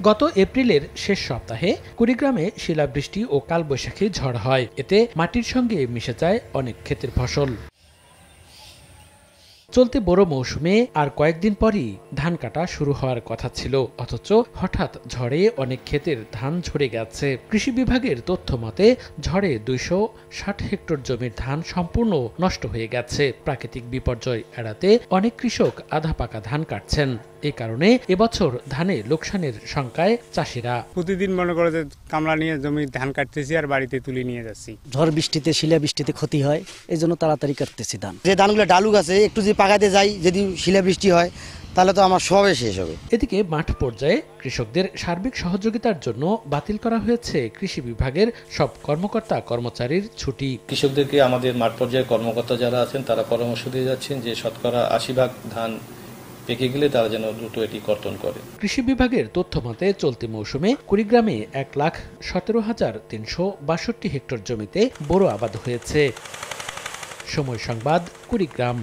গত এপ্রিলের শেষ সপ্তাহে কুড়িগ্রামে শিলাবৃষ্টি ও কালবৈশাখী ঝড় হয়। এতে মাটির সঙ্গে মিশে যায় অনেক ক্ষেতের ফসল। চলতি বোরো মৌসুমে আর কয়েকদিন পরই ধান কাটা শুরু হওয়ার কথা ছিল, অথচ হঠাৎ ঝড়ে অনেক ক্ষেতের ধান ঝরে গেছে। কৃষি বিভাগের তথ্য মতে ঝড়ে 260 হেক্টর জমির ধান সম্পূর্ণ নষ্ট হয়ে গেছে। প্রাকৃতিক বিপর্যয় এড়াতে অনেক কৃষক আধা পাকা ধান কাটছেন। এ কারণে এবছর ধানে লোকসানের শঙ্কায় চাষিরা। প্রতিদিন মনে করে যে কামলা নিয়ে জমি ধান কাটতেছি আর বাড়িতে তুলে নিয়ে যাচ্ছি। ঝড় বৃষ্টিতে শিলা বৃষ্টিতে ক্ষতি হয়, এই জন্য তাড়াতাড়ি কাটতেছি ধান। যে ধানগুলো ডালুক আছে একটু যদি পাকাতে যাই, যদি শিলা বৃষ্টি হয় তাহলে তো আমার সবে শেষ হবে। এদিকে মাঠ পর্যায়ে কৃষকদের সার্বিক সহযোগিতার জন্য বাতিল করা হয়েছে কৃষি বিভাগের সব কর্মকর্তা কর্মচারীর ছুটি। কৃষকদেরকে আমাদের মাঠ পর্যায়ে কর্মকর্তা যারা আছেন তারা পরামর্শ দিয়ে যাচ্ছেন যে শতকরা 80 ভাগ ধান পেকে গেলে তারা যেন দ্রুত এটি কর্তন করে। কৃষি বিভাগের তথ্য মতে চলতি মৌসুমে কুড়িগ্রামে 1,17,362 হেক্টর জমিতে বোরো আবাদ হয়েছে। সময় সংবাদ, কুড়িগ্রাম।